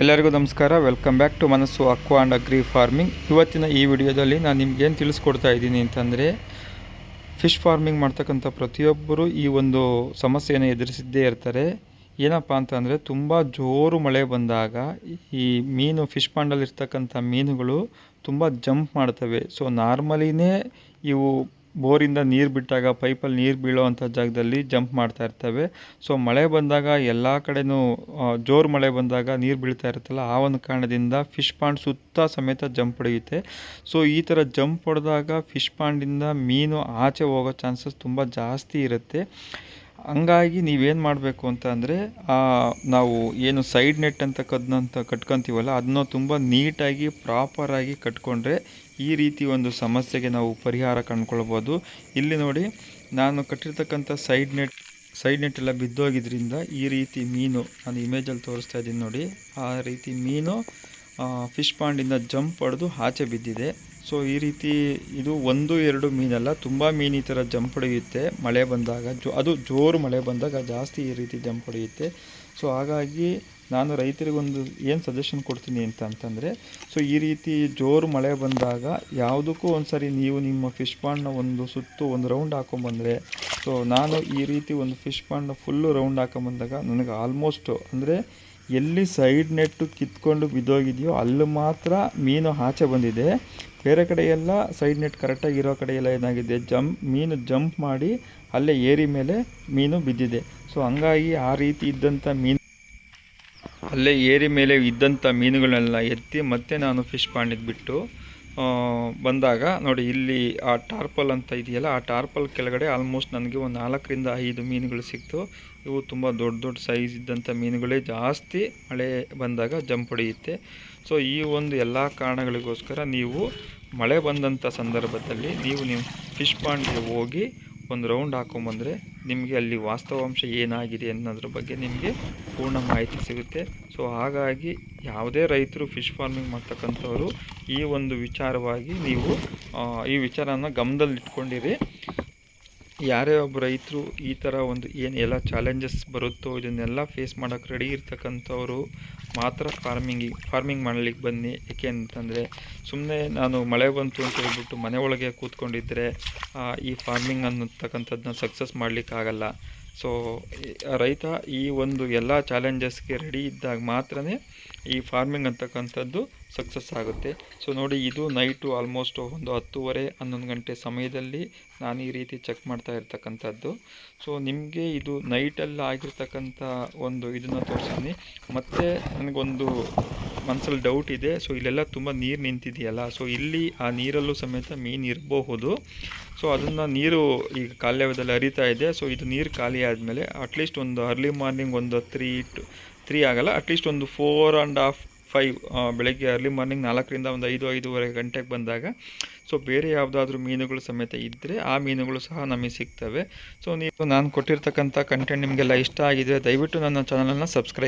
ಎಲ್ಲರಿಗೂ ನಮಸ್ಕಾರ. Welcome back to ಮನಸ್ಸು ಅಕ್ವಾ ಆ್ಯಂಡ್ ಅಗ್ರಿ ಫಾರ್ಮಿಂಗ್. ಇವತ್ತಿನ ಈ ವಿಡಿಯೋದಲ್ಲಿ ನಾನು ನಿಮ್ಗೇನು ತಿಳಿಸ್ಕೊಡ್ತಾ ಇದ್ದೀನಿ ಅಂತಂದರೆ, ಫಿಶ್ ಫಾರ್ಮಿಂಗ್ ಮಾಡ್ತಕ್ಕಂಥ ಪ್ರತಿಯೊಬ್ಬರು ಈ ಒಂದು ಸಮಸ್ಯೆಯನ್ನು ಎದುರಿಸಿದ್ದೇ ಇರ್ತಾರೆ. ಏನಪ್ಪ ಅಂತಂದರೆ, ತುಂಬ ಜೋರು ಮಳೆ ಬಂದಾಗ ಈ ಮೀನು ಫಿಶ್ ಪಾಂಡಲ್ಲಿರ್ತಕ್ಕಂಥ ಮೀನುಗಳು ತುಂಬ ಜಂಪ್ ಮಾಡ್ತವೆ. ಸೊ ನಾರ್ಮಲಿನೇ ಇವು ಬೋರಿಂದ ನೀರು ಬಿಟ್ಟಾಗ ಪೈಪಲ್ಲಿ ನೀರು ಬೀಳೋ ಅಂಥ ಜಾಗದಲ್ಲಿ ಜಂಪ್ ಮಾಡ್ತಾ ಇರ್ತವೆ. ಸೊ ಮಳೆ ಬಂದಾಗ ಎಲ್ಲ ಕಡೆನೂ ಜೋರು ಮಳೆ ಬಂದಾಗ ನೀರು ಬೀಳ್ತಾ ಇರುತ್ತಲ್ಲ, ಆ ಒಂದು ಕಾರಣದಿಂದ ಫಿಶ್ ಪಾಂಡ್ ಸುತ್ತ ಸಮೇತ ಜಂಪ್ ಹೊಡೆಯುತ್ತೆ. ಸೊ ಈ ಥರ ಜಂಪ್ ಹೊಡೆದಾಗ ಫಿಶ್ ಪಾಂಡಿಂದ ಮೀನು ಆಚೆ ಹೋಗೋ ಚಾನ್ಸಸ್ ತುಂಬ ಜಾಸ್ತಿ ಇರುತ್ತೆ. ಹಂಗಾಗಿ ನೀವೇನು ಮಾಡಬೇಕು ಅಂತ ಅಂದರೆ, ನಾವು ಏನು ಸೈಡ್ ನೆಟ್ ಅಂತ ಕಟ್ಕೊತೀವಲ್ಲ, ಅದನ್ನು ತುಂಬ ನೀಟಾಗಿ ಪ್ರಾಪರಾಗಿ ಕಟ್ಕೊಂಡ್ರೆ ಈ ರೀತಿ ಒಂದು ಸಮಸ್ಯೆಗೆ ನಾವು ಪರಿಹಾರ ಕಂಡುಕೊಳ್ಬೋದು. ಇಲ್ಲಿ ನೋಡಿ, ನಾನು ಕಟ್ಟಿರ್ತಕ್ಕಂಥ ಸೈಡ್ ನೆಟ್ ಎಲ್ಲ ಬಿದ್ದೋಗಿದ್ರಿಂದ ಈ ರೀತಿ ಮೀನು, ನಾನು ಇಮೇಜಲ್ಲಿ ತೋರಿಸ್ತಾ ಇದ್ದೀನಿ ನೋಡಿ, ಆ ರೀತಿ ಮೀನು ಫಿಶ್ ಪಾಂಡಿಂದ ಜಂಪ್ ಹೊಡೆದು ಆಚೆ ಬಿದ್ದಿದೆ. ಸೊ ಈ ರೀತಿ ಇದು 1-2 ಮೀನಲ್ಲ, ತುಂಬ ಮೀನು ಈ ಥರ ಜಂಪ್ ಹೊಡೆಯುತ್ತೆ ಮಳೆ ಬಂದಾಗ. ಅದು ಜೋರು ಮಳೆ ಬಂದಾಗ ಜಾಸ್ತಿ ಈ ರೀತಿ ಜಂಪ್ ಹೊಡೆಯುತ್ತೆ. ಸೊ ಹಾಗಾಗಿ ನಾನು ರೈತರಿಗೊಂದು ಏನು ಸಜೆಷನ್ ಕೊಡ್ತೀನಿ ಅಂತಂದರೆ, ಸೊ ಈ ರೀತಿ ಜೋರು ಮಳೆ ಬಂದಾಗ ಯಾವುದಕ್ಕೂ ಒಂದು ಸರಿ ನೀವು ನಿಮ್ಮ ಫಿಶ್ ಪಾಂಡ್ನ ಒಂದು ರೌಂಡ್ ಹಾಕೊಂಬಂದರೆ, ಸೊ ನಾನು ಈ ರೀತಿ ಒಂದು ಫಿಶ್ ಪಾಂಡ್ನ ಫುಲ್ಲು ರೌಂಡ್ ಹಾಕೊಂಬಂದಾಗ ನನಗೆ ಆಲ್ಮೋಸ್ಟ್ ಅಂದರೆ ಎಲ್ಲಿ ಸೈಡ್ ನೆಟ್ಟು ಕಿತ್ಕೊಂಡು ಬಿದ್ದೋಗಿದೆಯೋ ಅಲ್ಲಿ ಮಾತ್ರ ಮೀನು ಆಚೆ ಬಂದಿದೆ. ಬೇರೆ ಕಡೆ ಎಲ್ಲ ಸೈಡ್ ನೆಟ್ ಕರೆಕ್ಟಾಗಿರೋ ಕಡೆ ಎಲ್ಲ ಏನಾಗಿದೆ, ಮೀನು ಜಂಪ್ ಮಾಡಿ ಅಲ್ಲೇ ಏರಿ ಮೇಲೆ ಮೀನು ಬಿದ್ದಿದೆ. ಸೊ ಹಂಗಾಗಿ ಆ ರೀತಿ ಇದ್ದಂಥ ಅಲ್ಲೇ ಏರಿ ಮೇಲೆ ಇದ್ದಂಥ ಮೀನುಗಳನ್ನೆಲ್ಲ ಎತ್ತಿ ಮತ್ತೆ ನಾನು ಫಿಶ್ ಪಾಂಡಿಗೆ ಬಿಟ್ಟು ಬಂದಾಗ ನೋಡಿ, ಇಲ್ಲಿ ಆ ಟಾರ್ಪಲ್ ಅಂತ ಇದೆಯಲ್ಲ, ಆ ಟಾರ್ಪಲ್ ಕೆಳಗಡೆ ಆಲ್ಮೋಸ್ಟ್ ನನಗೆ ಒಂದು 4-5 ಮೀನುಗಳು ಸಿಕ್ತು. ಇವು ತುಂಬ ದೊಡ್ಡ ಸೈಜ್ ಇದ್ದಂಥ ಮೀನುಗಳೇ ಜಾಸ್ತಿ ಮಳೆ ಬಂದಾಗ ಜಂಪ್ ಹೊಡೆಯುತ್ತೆ. ಸೊ ಈ ಒಂದು ಎಲ್ಲ ಕಾರಣಗಳಿಗೋಸ್ಕರ ನೀವು ಮಳೆ ಬಂದಂಥ ಸಂದರ್ಭದಲ್ಲಿ ನೀವು ಫಿಶ್ ಪಾಂಡ್ಗೆ ಹೋಗಿ ಒಂದು ರೌಂಡ್ ಹಾಕೊಂಬಂದರೆ ನಿಮಗೆ ಅಲ್ಲಿ ವಾಸ್ತವಾಂಶ ಏನಾಗಿದೆ ಅನ್ನೋದ್ರ ಬಗ್ಗೆ ನಿಮಗೆ ಪೂರ್ಣ ಮಾಹಿತಿ ಸಿಗುತ್ತೆ. ಸೊ ಹಾಗಾಗಿ ಯಾವುದೇ ರೈತರು ಫಿಶ್ ಫಾರ್ಮಿಂಗ್ ಮಾಡ್ತಕ್ಕಂಥವ್ರು ಈ ಒಂದು ವಿಚಾರವಾಗಿ ನೀವು ಈ ವಿಚಾರನ ಗಮನದಲ್ಲಿಟ್ಕೊಂಡಿರಿ. ಯಾರೇ ಒಬ್ಬ ರೈತರು ಈ ಥರ ಒಂದು ಏನು ಎಲ್ಲ ಚಾಲೆಂಜಸ್ ಬರುತ್ತೋ ಇದನ್ನೆಲ್ಲ ಫೇಸ್ ಮಾಡೋಕ್ಕೆ ರೆಡಿ ಇರ್ತಕ್ಕಂಥವ್ರು ಮಾತ್ರ ಫಾರ್ಮಿಂಗ್ ಮಾಡಲಿಕ್ಕೆ ಬನ್ನಿ. ಏಕೆ ಅಂತಂದರೆ, ಸುಮ್ಮನೆ ನಾನು ಮಳೆ ಬಂತು ಅಂತ ಹೇಳ್ಬಿಟ್ಟು ಮನೆ ಒಳಗೆ ಕೂತ್ಕೊಂಡಿದ್ದರೆ ಈ ಫಾರ್ಮಿಂಗ್ ಅನ್ನತಕ್ಕಂಥದ್ದನ್ನ ಸಕ್ಸಸ್ ಮಾಡಲಿಕ್ಕಾಗಲ್ಲ. ಸೊ ರೈತ ಈ ಒಂದು ಎಲ್ಲ ಚಾಲೆಂಜಸ್ಗೆ ರೆಡಿ ಇದ್ದಾಗ ಮಾತ್ರ ಈ ಫಾರ್ಮಿಂಗ್ ಅಂತಕ್ಕಂಥದ್ದು ಸಕ್ಸಸ್ ಆಗುತ್ತೆ. ಸೊ ನೋಡಿ, ಇದು ನೈಟು ಆಲ್ಮೋಸ್ಟ್ ಒಂದು 10:30-11 ಗಂಟೆ ಸಮಯದಲ್ಲಿ ನಾನು ಈ ರೀತಿ ಚೆಕ್ ಮಾಡ್ತಾ ಇರ್ತಕ್ಕಂಥದ್ದು. ಸೊ ನಿಮಗೆ ಇದು ನೈಟಲ್ಲಿ ಆಗಿರ್ತಕ್ಕಂಥ ಒಂದು ಇದನ್ನು ತೋರಿಸಿದ್ದೀನಿ. ಮತ್ತು ನನಗೊಂದು ಮನಸ್ಸಲ್ಲಿ ಡೌಟ್ ಇದೆ. ಸೊ ಇಲ್ಲೆಲ್ಲ ತುಂಬ ನೀರು ನಿಂತಿದೆಯಲ್ಲ, ಸೊ ಇಲ್ಲಿ ಆ ನೀರಲ್ಲೂ ಸಮೇತ ಮೀನು ಇರಬಹುದು. ಸೊ ಅದನ್ನು ನೀರು ಈಗ ಕಾಲುವೆದಲ್ಲಿ ಹರಿತಾ ಇದೆ. ಸೊ ಇದು ನೀರು ಖಾಲಿ ಆದಮೇಲೆ ಅಟ್ಲೀಸ್ಟ್ ಒಂದು ಅರ್ಲಿ ಮಾರ್ನಿಂಗ್ ಒಂದು 3 ಆಗಲ್ಲ, ಅಟ್ಲೀಸ್ಟ್ ಒಂದು 4.5 ಬೆಳಗ್ಗೆ ಅರ್ಲಿ ಮಾರ್ನಿಂಗ್ 4ರಿಂದ ಒಂದು 5-5:30 ಗಂಟೆಗೆ ಬಂದಾಗ ಸೊ ಬೇರೆ ಯಾವುದಾದ್ರೂ ಮೀನುಗಳು ಸಮೇತ ಇದ್ದರೆ ಆ ಮೀನುಗಳು ಸಹ ನಮಗೆ ಸಿಗ್ತವೆ. ಸೊ ನಾನು ಕೊಟ್ಟಿರ್ತಕ್ಕಂಥ ಕಂಟೆಂಟ್ ನಿಮಗೆಲ್ಲ ಇಷ್ಟ ಆಗಿದೆ, ದಯವಿಟ್ಟು ನನ್ನ ಚಾನಲನ್ನು ಸಬ್ಸ್ಕ್ರೈಬ್